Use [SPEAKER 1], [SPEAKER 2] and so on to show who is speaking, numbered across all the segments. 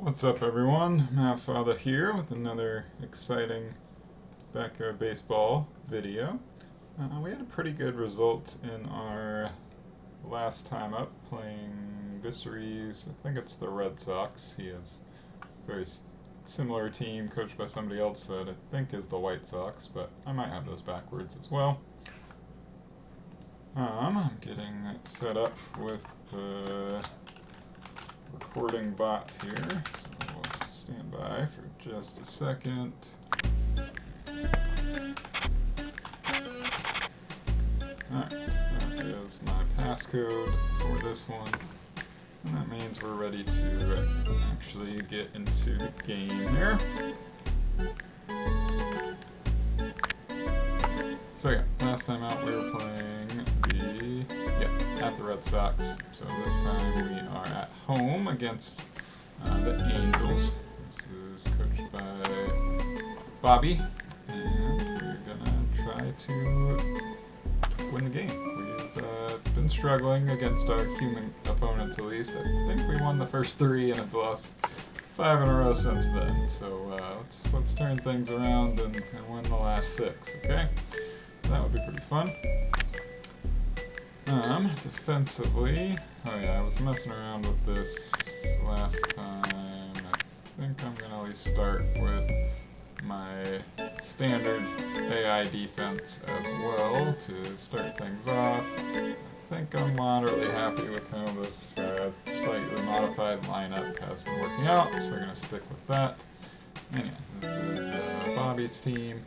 [SPEAKER 1] What's up, everyone? Matt Father here with another exciting backyard baseball video. We had a pretty good result in our last time up playing Viseries. I think it's the Red Sox. He has a very similar team coached by somebody else that I think is the White Sox, but I might have those backwards as well. I'm getting it set up with the recording bot here, so we'll stand by for just a second. Alright, that is my passcode for this one, and that means we're ready to actually get into the game here. So yeah, last time out we were playing at the Red Sox. So this time we are at home against the Angels. This is coached by Bobby, and we're gonna try to win the game. We've been struggling against our human opponents, at least. I think we won the first 3 and have lost 5 in a row since then. So let's turn things around and win the last 6, okay? That would be pretty fun. Defensively, oh yeah, I was messing around with this last time. I think I'm going to at least start with my standard AI defense as well to start things off. I think I'm moderately happy with how this slightly modified lineup has been working out, so I'm going to stick with that. And yeah, this is Bobby's team,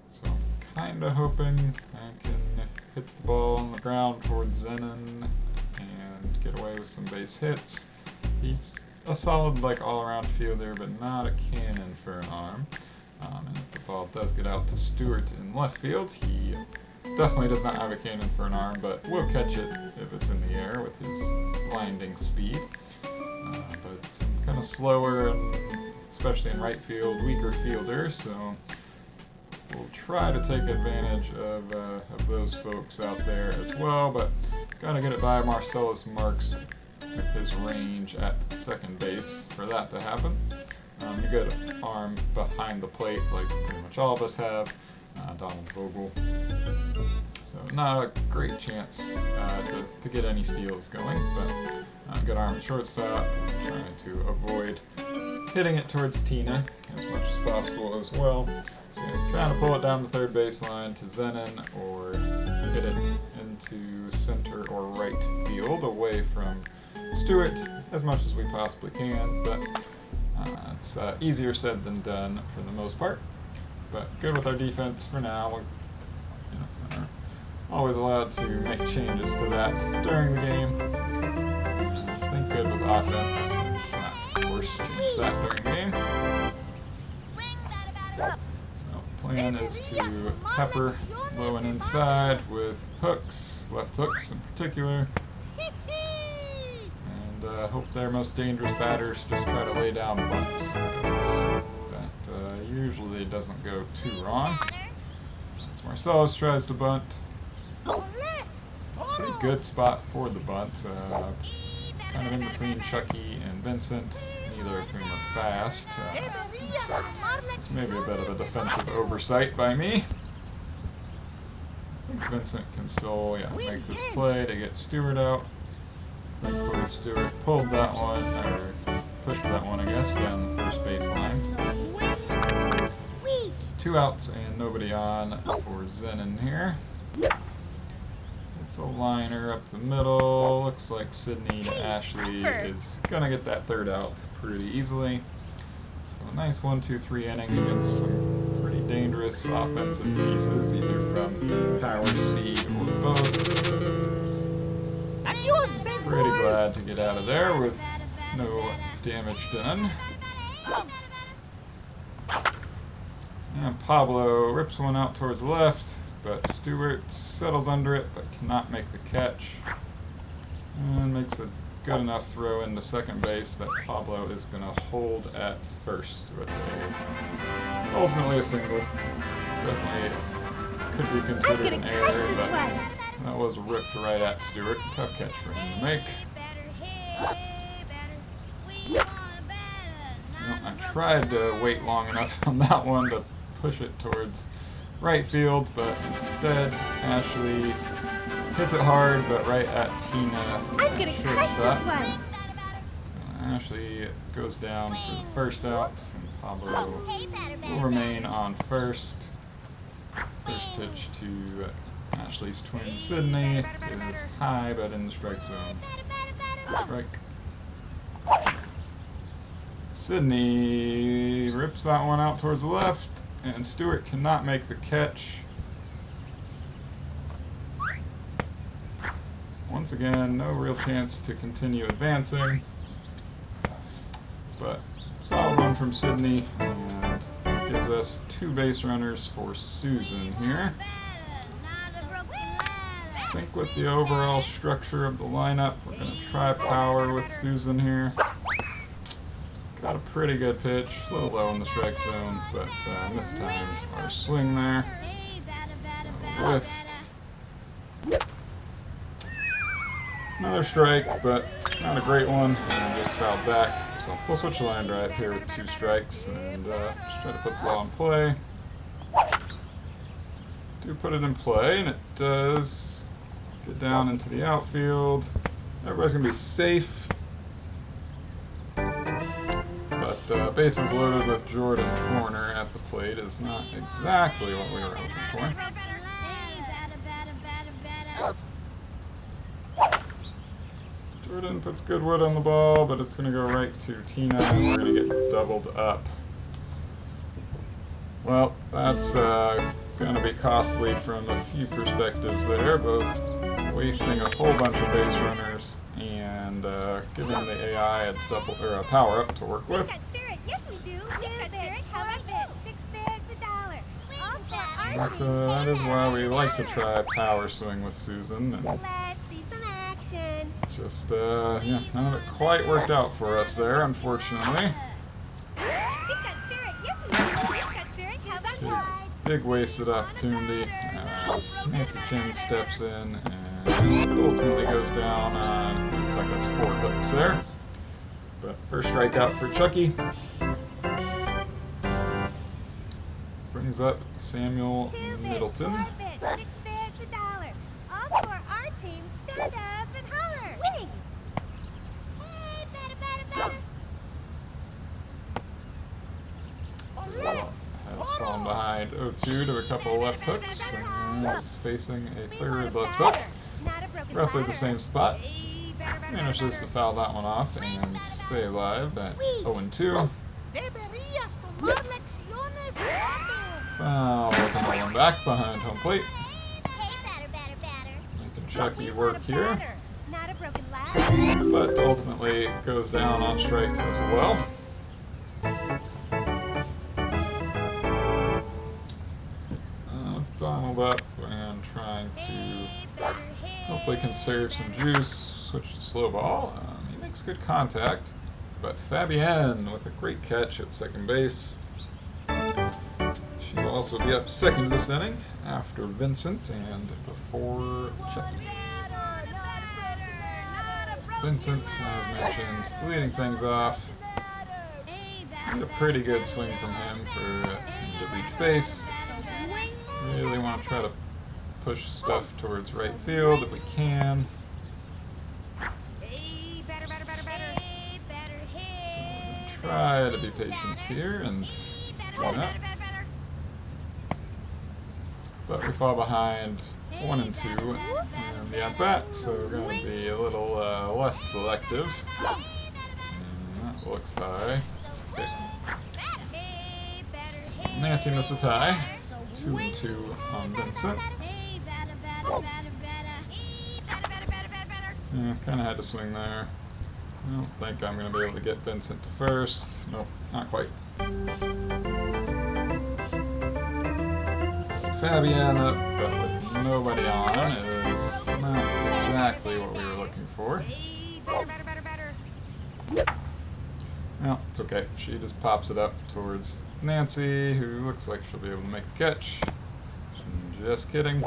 [SPEAKER 1] so I'm kind of hoping I can hit the ball on the ground towards Zenon and get away with some base hits. He's a solid, all-around fielder, but not a cannon for an arm. And if the ball does get out to Stewart in left field, he definitely does not have a cannon for an arm, but will catch it if it's in the air with his blinding speed. But I'm kind of slower, and especially in right field, weaker fielder, so we'll try to take advantage of those folks out there as well, but gotta get it by Marcellus Marks with his range at second base for that to happen. A good arm behind the plate, like pretty much all of us have. Donald Vogel. So not a great chance to get any steals going, but good arm at shortstop. Trying to avoid hitting it towards Tina as much as possible as well. So yeah, trying to pull it down the third baseline to Zenon or hit it into center or right field away from Stewart as much as we possibly can, but it's easier said than done for the most part. But good with our defense for now. We're always allowed to make changes to that during the game. I think good with offense. Cannot, of course, change that during the game. So plan is to pepper low and inside with hooks, left hooks in particular. And hope their most dangerous batters just try to lay down bunts, because that usually doesn't go too wrong. As Marcellus tries to bunt. Pretty good spot for the bunt. Kind of in between Chucky and Vincent. Neither of whom are fast. It's maybe a bit of a defensive oversight by me. I think Vincent can still make this play to get Stewart out. Thankfully Stewart pulled that one, or pushed that one, I guess, down the first baseline. So 2 outs and nobody on for Zenon here. It's a liner up the middle. Looks like Sidney to Ashley is going to get that 3rd out pretty easily. So a nice 1-2-3 inning against some pretty dangerous offensive pieces, either from power, speed, or both. Pretty glad to get out of there with no damage done. And Pablo rips one out towards the left, but Stewart settles under it but cannot make the catch. And makes a good enough throw into second base that Pablo is going to hold at first with ultimately a single. Definitely could be considered an error, but that was ripped right at Stewart. Tough catch for him to make. tried to wait long enough on that one to push it towards right field, but instead Ashley hits it hard, but right at Tina at shortstop. So Ashley goes down for the first out, and Pablo will remain on first. First pitch to Ashley's twin Sydney is high, but in the strike zone. Strike. Sydney rips that one out towards the left, and Stewart cannot make the catch. Once again, no real chance to continue advancing, but solid one from Sydney, and gives us 2 base runners for Susan here. I think with the overall structure of the lineup, we're going to try power with Susan here. Got a pretty good pitch, a little low in the strike zone, but mistimed our swing there. So whiffed. Another strike, but not a great one, and just fouled back. So we'll switch the line drive here with 2 strikes, and just try to put the ball in play. Do put it in play, and it does get down into the outfield. Everybody's going to be safe. But bases loaded with Jordan Forner at the plate is not exactly what we were hoping for. Jordan puts good wood on the ball, but it's going to go right to Tina, and we're going to get doubled up. Well, that's going to be costly from a few perspectives there, both wasting a whole bunch of base runners and giving the AI a double or a power up to work with. But that is why we like to try power swing with Susan. And just yeah, none of it quite worked out for us there, unfortunately. Big wasted opportunity as Nancy Chin steps in and ultimately goes down on, took us 4 hooks there. But first strikeout for Chucky. Brings up Samuel Middleton. Has fallen behind 0-2 to a couple left hooks, and is facing a third left hook. Roughly the same spot. Manages to foul that one off and stay alive at 0-2. Foul with another one back behind home plate. Making Chucky work here. But ultimately goes down on strikes as well. Donald up and trying to hopefully conserve some juice. Switch to slow ball. He makes good contact, but Fabienne with a great catch at second base. She will also be up second this inning after Vincent and before Chucky. Vincent, as mentioned, leading things off. Need a pretty good swing from him for him to reach base. Really want to try to push stuff towards right field if we can. So we're going to try to be patient here and do that. But we fall behind 1-2 in the at-bat, so we're going to be a little less selective. And that looks high. Okay. So Nancy misses high. 2-2 on Vincent. Yeah, kind of had to swing there. I don't think I'm going to be able to get Vincent to first. Nope, not quite. So Fabienne up, but with nobody on is not exactly what we were looking for. Well, it's okay. She just pops it up towards Nancy, who looks like she'll be able to make the catch. Just kidding.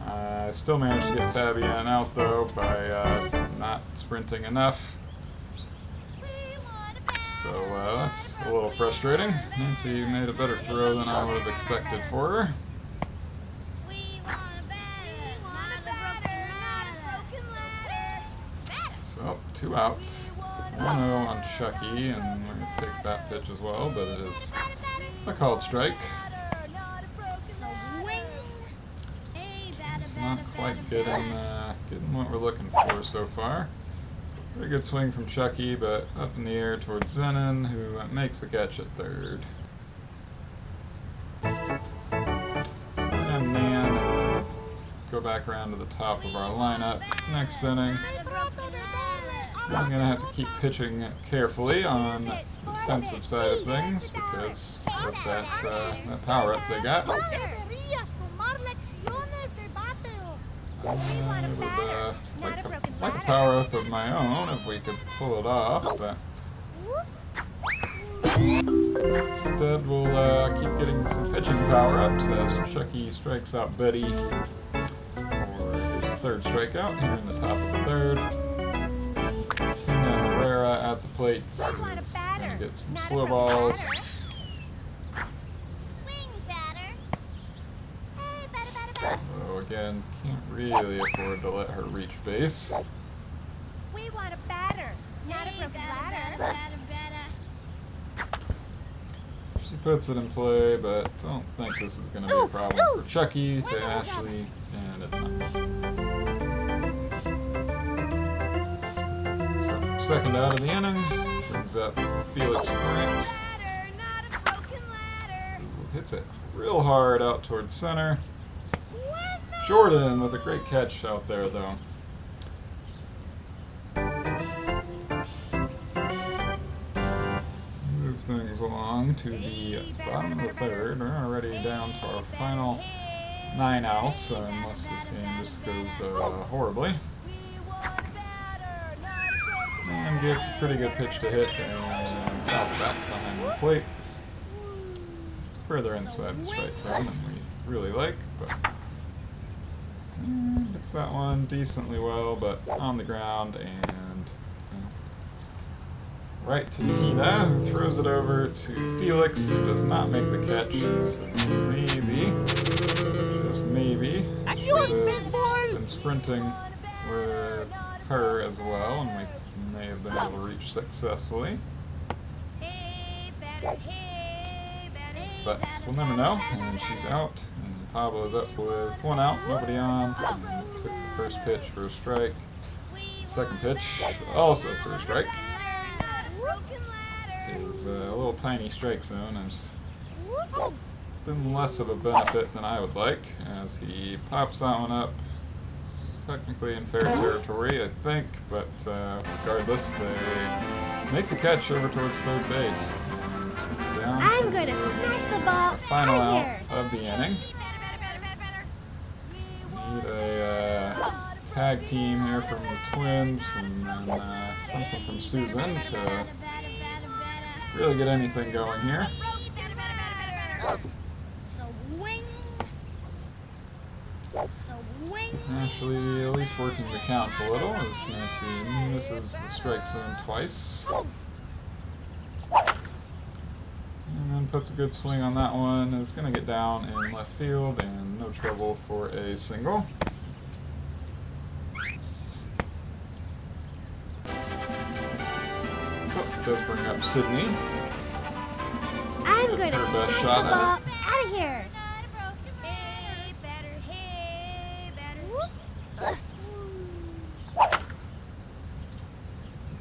[SPEAKER 1] I still managed to get Fabienne out, though, by not sprinting enough. So that's a little frustrating. Nancy made a better throw than I would have expected for her. So, 2 outs. 1-0 on Chucky, and we're going to take that pitch as well, but it is a called strike. It's not quite getting what we're looking for so far. Pretty good swing from Chucky, but up in the air towards Zenon, who makes the catch at third. So we're going to have Nan, and then go back around to the top of our lineup next inning. I'm going to have to keep pitching carefully on the defensive side of things because of that power-up they got. I would like a power-up of my own if we could pull it off, but instead we'll keep getting some pitching power-ups as Chucky strikes out Betty for his third strikeout here in the top of the third. Tina Herrera at the plate is going to get some slow balls. Although again, can't really afford to let her reach base.
[SPEAKER 2] We want a batter, not a broken batter.
[SPEAKER 1] She puts it in play, but don't think this is going to be a problem for Chucky to Ashley, and it's not. So, second out of the inning brings up Felix Grant. Who hits it real hard out towards center. Jordan with a great catch out there, though. Move things along to the bottom of the third. We're already down to our final 9 outs, unless this game just goes horribly. And gets a pretty good pitch to hit and fouls it back behind the plate. Further inside the strike zone than we really like, but hits that one decently well, but on the ground and right to Tina, who throws it over to Felix, who does not make the catch. So maybe, just maybe, should have been sprinting with her as well, and we may have been able to reach successfully. But we'll never know, and she's out. Pablo's up with 1 out, nobody on. And took the first pitch for a strike. Second pitch, also for a strike. His little tiny strike zone has been less of a benefit than I would like, as he pops that one up. Technically in fair territory, I think, but regardless, they make the catch over towards third base. And down to the final out of the inning. Need a tag team here from the Twins, and then something from Susan to really get anything going here. Ashley at least working the count a little as Nancy misses the strike zone twice. And then puts a good swing on that one. It's going to get down in left field and no trouble for a single. So it does bring up Sydney. So
[SPEAKER 2] I'm
[SPEAKER 1] that's
[SPEAKER 2] good
[SPEAKER 1] her best shot at it.
[SPEAKER 2] Out of here.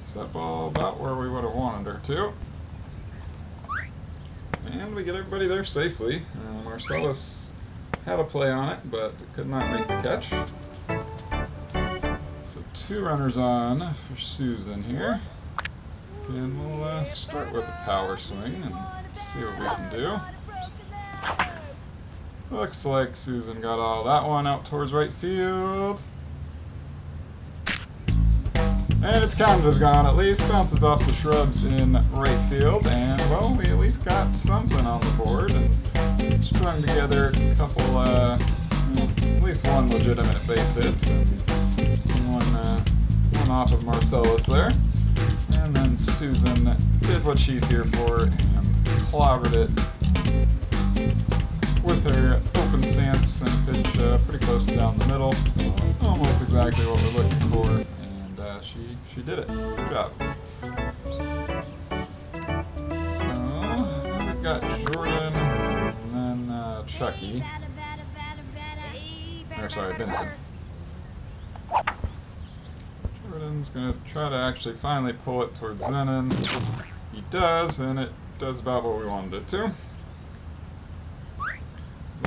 [SPEAKER 1] It's that ball about where we would have wanted her to. And we get everybody there safely. Marcellus had a play on it, but could not make the catch. So 2 runners on for Susan here. And we'll start with a power swing and see what we can do. Looks like Susan got all that one out towards right field. And it's counted as gone at least. Bounces off the shrubs in right field. And, well, we at least got something on the board and strung together a couple, at least one legitimate base hit. And one off of Marcellus there. And then then Susan did what she's here for and clobbered it with her open stance and pitch pretty close down the middle, so almost exactly what we're looking for, and she did it. Good job. So we've got Jordan and then Chucky. Or sorry, Vincent. Jordan's gonna try to actually finally pull it towards Zenon. He does, and it does about what we wanted it to.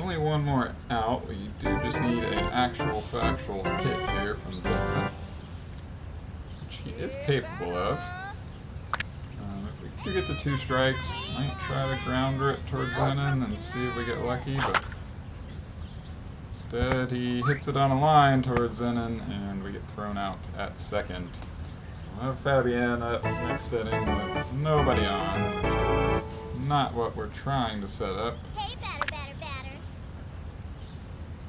[SPEAKER 1] Only one more out. We do just need an actual factual hit here from Vincent, which he is capable of. If we do get to 2 strikes, might try to grounder it towards Zenon and see if we get lucky, but instead he hits it on a line towards Zenon and we get thrown out at second. So we'll have Fabienne up next inning with nobody on, which is not what we're trying to set up.
[SPEAKER 2] Hey, batter.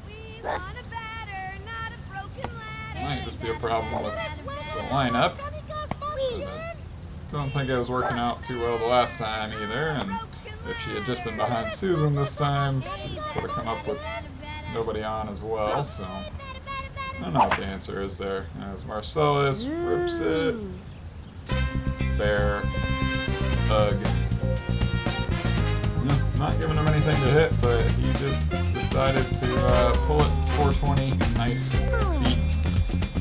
[SPEAKER 2] We want a batter, not a broken ladder.
[SPEAKER 1] Might just be a problem with the lineup. Don't think it was working out too well the last time either, and if she had just been behind Susan this time, she would have come up with nobody on as well, so I don't know what the answer is there. As Marcellus rips it. Fair. Ugh. Not giving him anything to hit, but he just decided to pull it 420, nice feet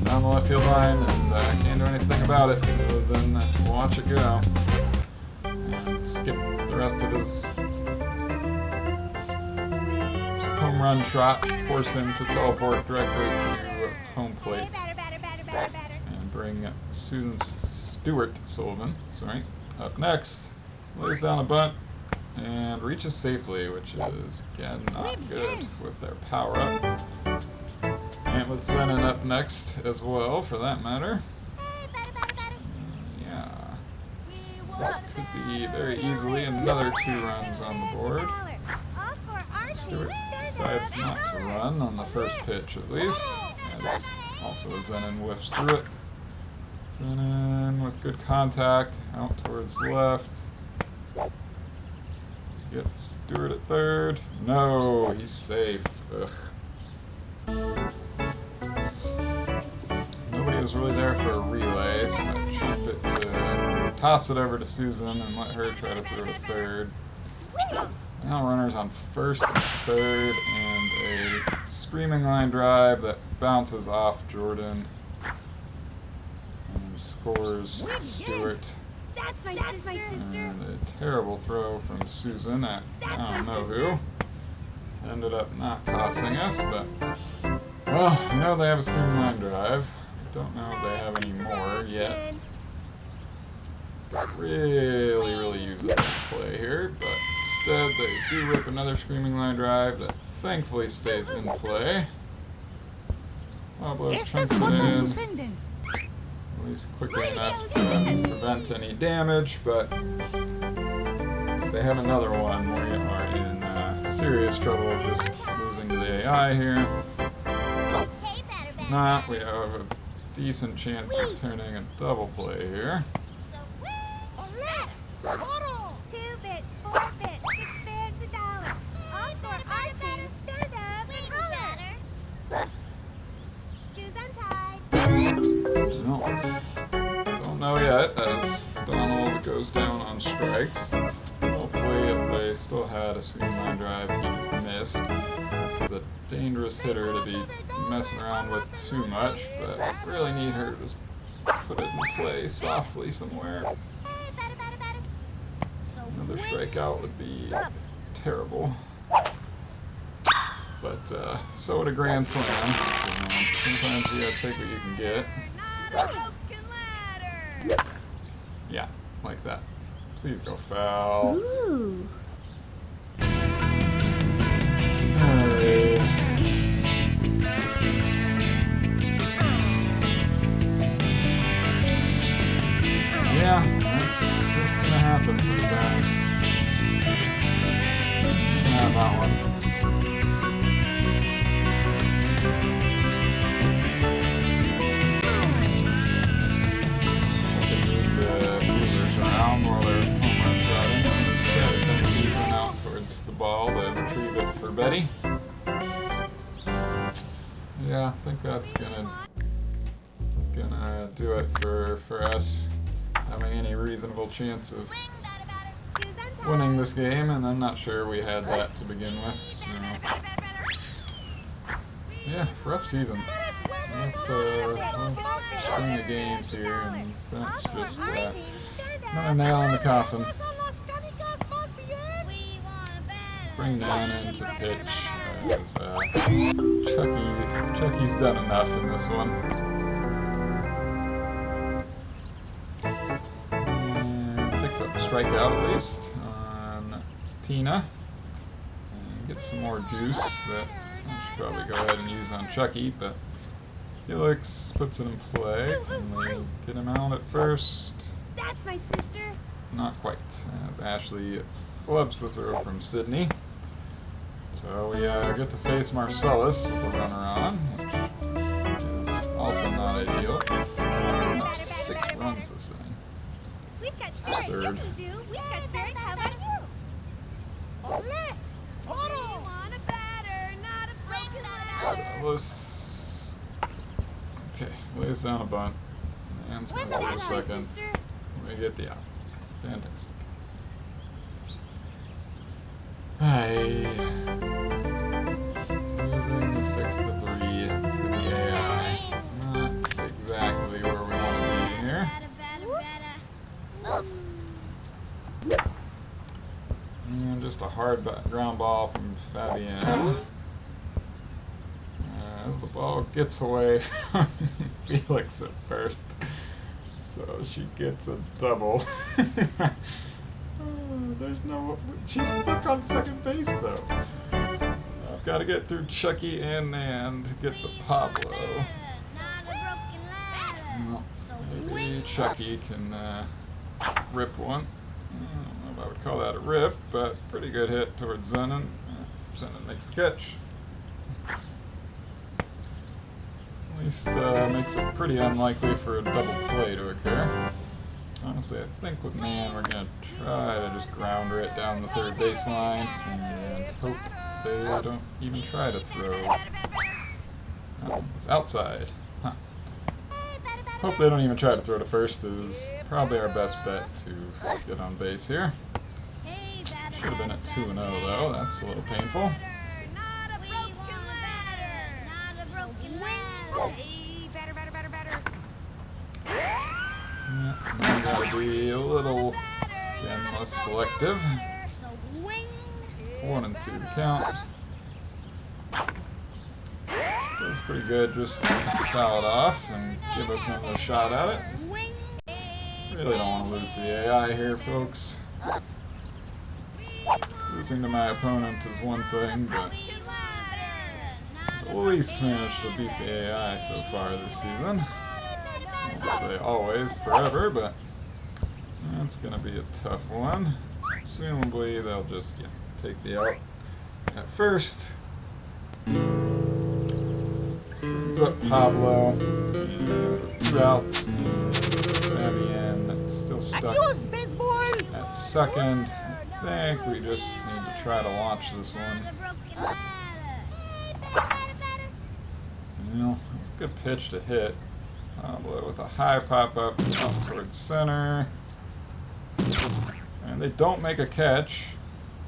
[SPEAKER 1] down the left field line, and can't do anything about it other than watch it go and skip the rest of his home run trot, force him to teleport directly to home plate and bring Susan Stewart Sullivan, up next. Lays down a bunt and reaches safely, which is, again, not good with their power-up. And with Zenon up next as well, for that matter. Yeah. This could be very easily another 2 runs on the board. Stewart decides not to run on the first pitch, at least, as also Zenon whiffs through it. Zenon with good contact, out towards left. Gets Stewart at third. No, he's safe. Ugh. Nobody was really there for a relay, so I chunked it to toss it over to Susan and let her try to throw to third. Now runners on first and third, and a screaming line drive that bounces off Jordan and scores Stewart. And a terrible throw from Susan at I don't know who. Ended up not costing us, but well, we know they have a screaming line drive. Don't know if they have any more yet. Really use a big play here, but instead they do rip another screaming line drive that thankfully stays in play. Pablo chunks it in, at least quickly enough to prevent any damage, but if they have another one, we are in serious trouble of just losing to the AI here. If not, we have a decent chance of turning a double play here.
[SPEAKER 2] 2 bits, 4 bits, 6 bids, $1. All for our team. Stand up and holler. Shoes untied.
[SPEAKER 1] No. Don't know yet, as Donald goes down on strikes. Hopefully, if they still had a screen line drive, he just missed. This is a dangerous hitter to be messing around with too much, but really need her to just put it in play softly somewhere. Another strikeout would be terrible. But so would a grand slam, so sometimes you gotta take what you can get. Yeah, like that. Please go foul.
[SPEAKER 2] Ooh.
[SPEAKER 1] Hey. Yeah, that's just gonna happen sometimes. She can have that one. So I can move the field around while they're home run trotting. I'm going to try to send Susan out towards the ball to retrieve it for Betty. Yeah, I think that's gonna do it for us having any reasonable chance of winning this game, and I'm not sure we had that to begin with. So yeah, rough season. Rough string of games here, and that's just another nail in the coffin. Bring down into pitch as Chucky's done enough in this one. And picks up a strikeout at least on Tina. And gets some more juice that I should probably go ahead and use on Chucky, but Felix puts it in play. Can we get him out at first?
[SPEAKER 2] That's my sister.
[SPEAKER 1] Not quite, as Ashley flubs the throw from Sydney. So we get to face Marcellus with the runner on, which is also not ideal. Giving up 6 runs this inning. It's absurd. Marcellus. Okay, lays down a bunt. And sends for a second. We get the out. Fantastic. Losing the 6-3 to the AI. Not exactly where we want to be here. And just a hard ground ball from Fabienne. As the ball gets away from Felix at first. So she gets a double. There's no... She's stuck on second base, though. I've got to get through Chucky and Nan to get to Pablo. Well, maybe Chucky can rip one. I don't know if I would call that a rip, but pretty good hit towards Zenon. Zenon makes the catch. At least makes it pretty unlikely for a double play to occur. Honestly, I think with Nan, we're going to try to just grounder it down the third baseline and hope they don't even try to throw. Oh, it's outside. Huh. Hope they don't even try to throw to first is probably our best bet to get on base here. Should have been at 2-0 though, that's a little painful. Yeah, gotta be a little, again, less selective. 1-2 the count. Does pretty good, just foul it off and give us another shot at it. Really don't want to lose the AI here, folks. Losing to my opponent is one thing, but at least managed to beat the AI so far this season. I won't say always, forever, but that's going to be a tough one. Presumably they'll just take the out at first. Brings up Pablo. And 2 outs. Fabienne still stuck at second. I think we just need to try to launch this one. You know, it's a good pitch to hit. Pablo with a high pop-up out towards center. And they don't make a catch.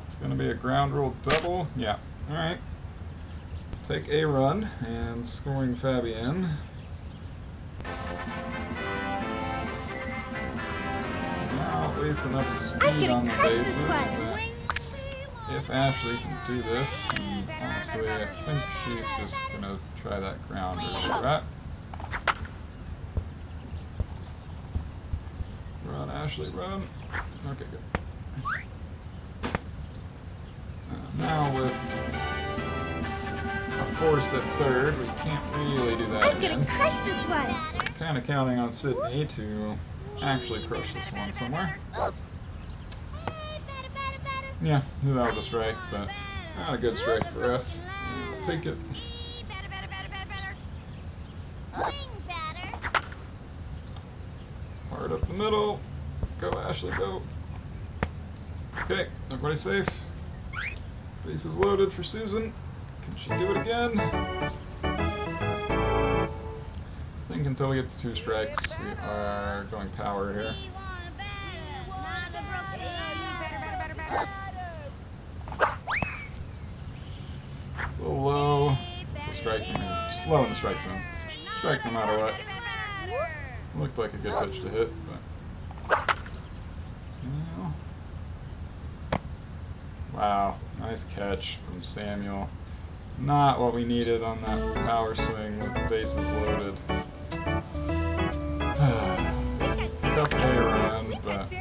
[SPEAKER 1] It's going to be a ground rule double. Yeah, alright. Take a run and scoring Fabienne. Now at least enough speed on the bases that if Ashley can do this, and honestly I think she's just going to try that grounder strat. Run, Ashley, run. Okay, good. Now with a force at third, we can't really do that again. So I'm kind of counting on Sydney to actually crush this one somewhere. Yeah, knew that was a strike, but not a good strike for us. We'll take it. Hard up the middle. Go, Ashley, go. Okay, everybody safe. Base is loaded for Susan. Can she do it again? I think until we get to 2 strikes, we are going power here. A little low. It's a strike. I mean, it's low in the strike zone. Strike no matter what. Looked like a good pitch to hit, but. Well. Wow, nice catch from Samuel. Not what we needed on that power swing with bases loaded. Pick up a run, but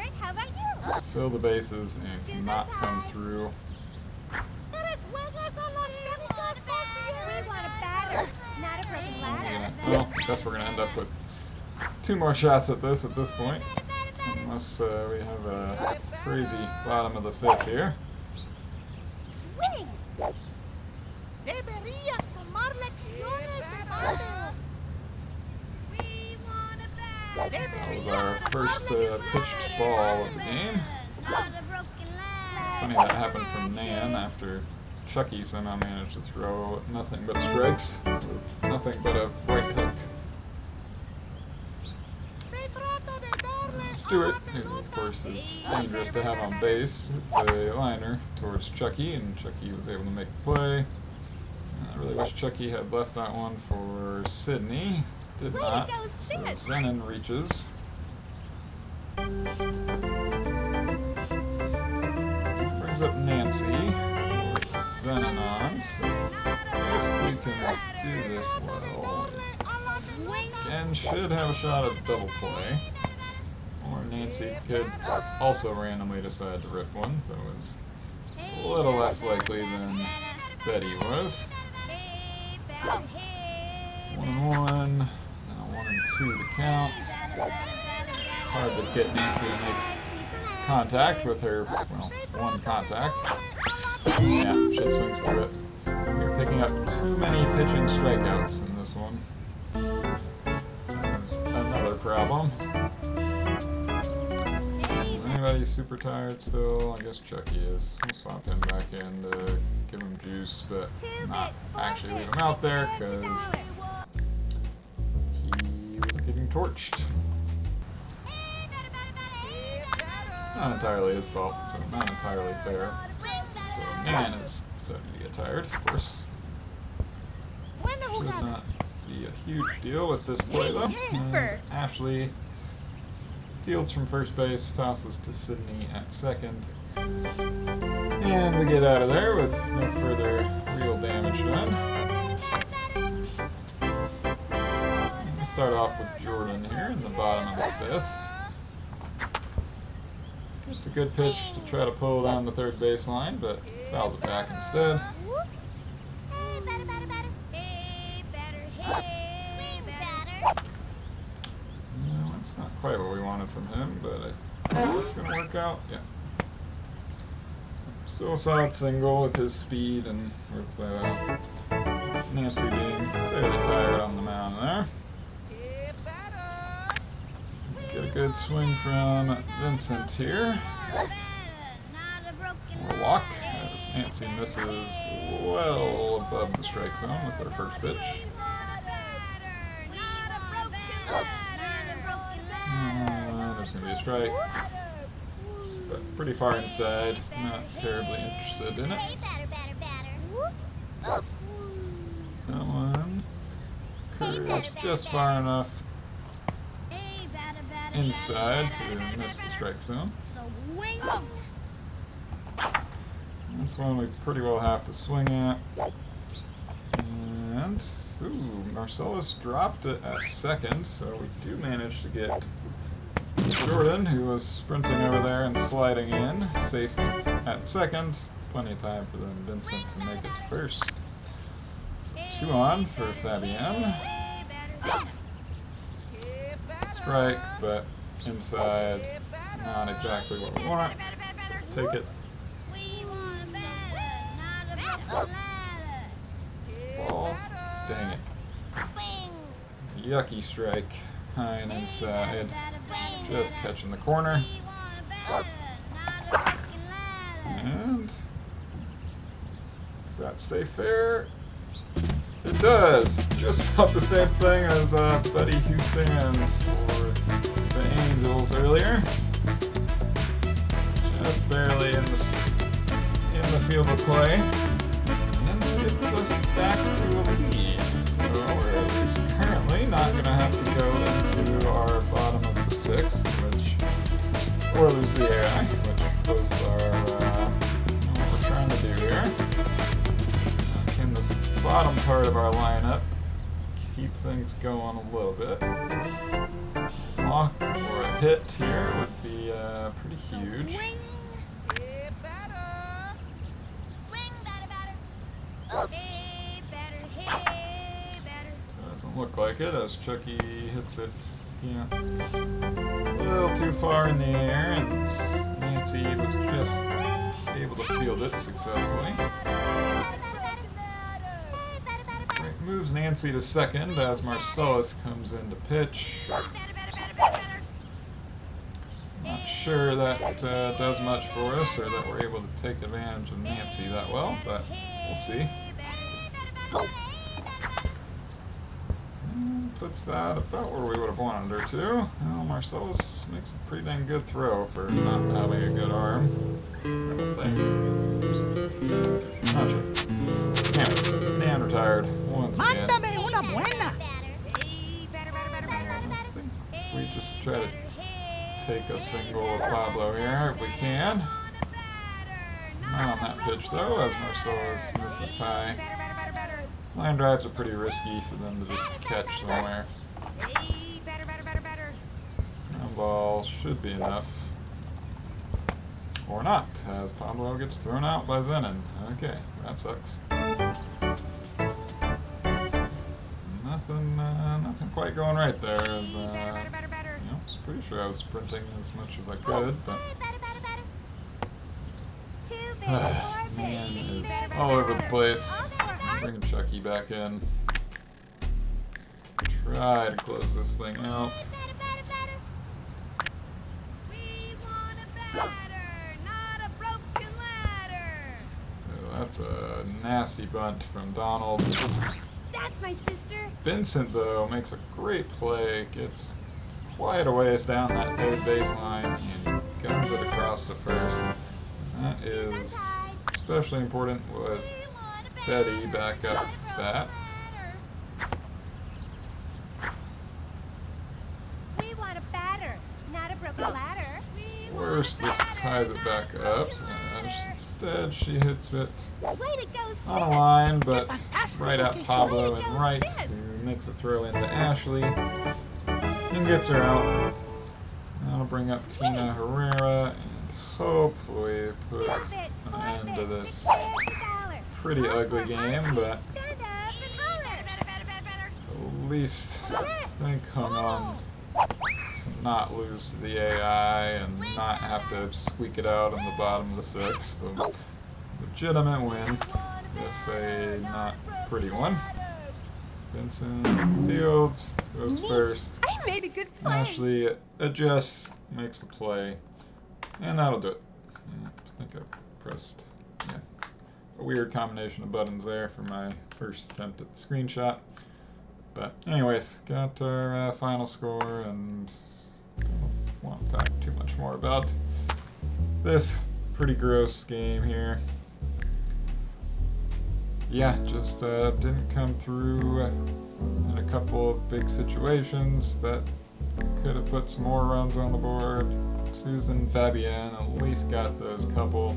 [SPEAKER 1] fill the bases and cannot come through. Well, I guess we're going to end up with 2 more shots at this point. Unless we have a crazy bottom of the 5th here. That was our first pitched ball of the game. Funny that happened from Nan after Chucky somehow managed to throw nothing but strikes with nothing but a right hook. Stewart, who of course is dangerous to have on base, it's a liner towards Chucky, and Chucky was able to make the play. I really wish Chucky had left that one for Sydney. Did not, so Zenon reaches. Brings up Nancy with Zenon on, so if we can do this well, we again should have a shot at double play. Or Nancy could also randomly decide to rip one, though it was a little less likely than Betty was. 1-1. 1-2 the count. It's hard to get Nancy to make contact with her, well, one contact. Yeah, she swings through it. We're picking up too many pitching strikeouts in this one. That's another problem. Anybody super tired still? I guess Chucky is. We'll swap him back in to give him juice, but not actually leave him out there because he was getting torched. Not entirely his fault, so not entirely fair. So Nan is starting to get tired, of course. Should not be a huge deal with this play though. As Ashley fields from first base, tosses to Sydney at second. And we get out of there with no further real damage done. And we start off with Jordan here in the bottom of the 5th. It's a good pitch to try to pull down the third baseline, but fouls it back instead. No, that's not quite what we wanted from him, but I think it's going to work out. Yeah. Still a solid single with his speed and with Nancy being fairly tired on the mound there. Get a good swing from Vincent here. Or walk, as Nancy misses well above the strike zone with her first pitch. That's going to be a strike, but pretty far inside. Not terribly interested in it. That one curves just far enough inside to miss the strike zone. That's one we pretty well have to swing at. And, ooh, Marcellus dropped it at second, so we do manage to get Jordan, who was sprinting over there and sliding in, safe at second. Plenty of time for then Vincent to make it to first. So 2 on for Fabienne. Strike, but inside, not exactly what we want. So take it. Ball. Dang it. Yucky strike. High and inside. Just catching the corner. And does that stay fair? It does. Just about the same thing as Buddy Who Stands for the Angels earlier. Just barely in the field of play. And gets us back to a lead. So we're at least currently not going to have to go into our bottom of the sixth, or lose the AI, which both are what we're trying to do here. Can this bottom part of our lineup keep things going a little bit? Walk or a hit here would be pretty huge.
[SPEAKER 2] Swing, hey, batter. Swing, batter, batter. Hey, batter, hey, batter.
[SPEAKER 1] Doesn't look like it as Chucky hits it, a little too far in the air, and Nancy was just able to field it successfully. Right, moves Nancy to second as Marcellus comes in to pitch. Not sure that does much for us, or that we're able to take advantage of Nancy that well, but we'll see. And puts that about where we would have wanted her to. Well, Marcellus makes a pretty dang good throw for not having a good arm, I think. Not sure. Anyways, Dan retired once again. I think we just try to take a single with Pablo here if we can. Not on that pitch though, as Marcellus misses high. Line drives are pretty risky for them to just catch somewhere. Ground ball should be enough. Or not, as Pablo gets thrown out by Zenon. Okay, that sucks. Nothing quite going right there. As, I was pretty sure I was sprinting as much as I could, but man is all over the place. Bringing Chucky back in. Try to close this thing out. That's a nasty bunt from Donald.
[SPEAKER 2] That's my sister.
[SPEAKER 1] Vincent, though, makes a great play. Gets quite a ways down that third baseline and guns it across to first. That is especially important with Betty back up to bat.
[SPEAKER 2] We want a batter, not a broken ladder.
[SPEAKER 1] Worse, this ties it back up. Instead, she hits it on a line, but right at Pablo and right, who makes a throw into Ashley and gets her out. That'll bring up Tina Herrera and hopefully put an end to this pretty ugly game, but at least I think hung on to not lose to the AI and not have to squeak it out in the bottom of the sixth. A legitimate win, if a not pretty one. Benson fields, goes first.
[SPEAKER 2] I made a good play.
[SPEAKER 1] Ashley adjusts, makes the play, and that'll do it. I think I pressed, a weird combination of buttons there for my first attempt at the screenshot. But anyways, got our final score, and don't want to talk too much more about this pretty gross game here. Yeah, just didn't come through in a couple of big situations that could have put some more runs on the board. Susan and Fabienne at least got those couple.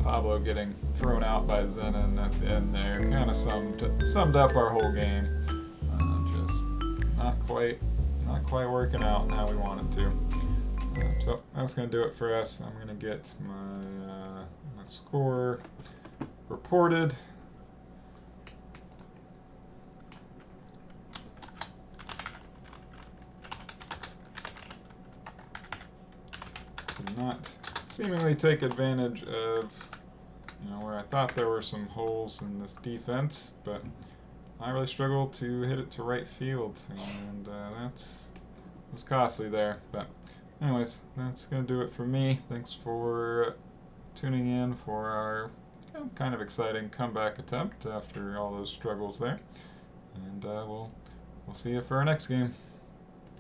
[SPEAKER 1] Pablo getting thrown out by Zenon at the end there kind of summed up our whole game. Just not quite working out how we wanted to. So that's going to do it for us. I'm going to get my score reported. Did not seemingly take advantage of where I thought there were some holes in this defense, but I really struggled to hit it to right field, and was costly there. But anyways, that's going to do it for me. Thanks for tuning in for our kind of exciting comeback attempt after all those struggles there. And we'll see you for our next game.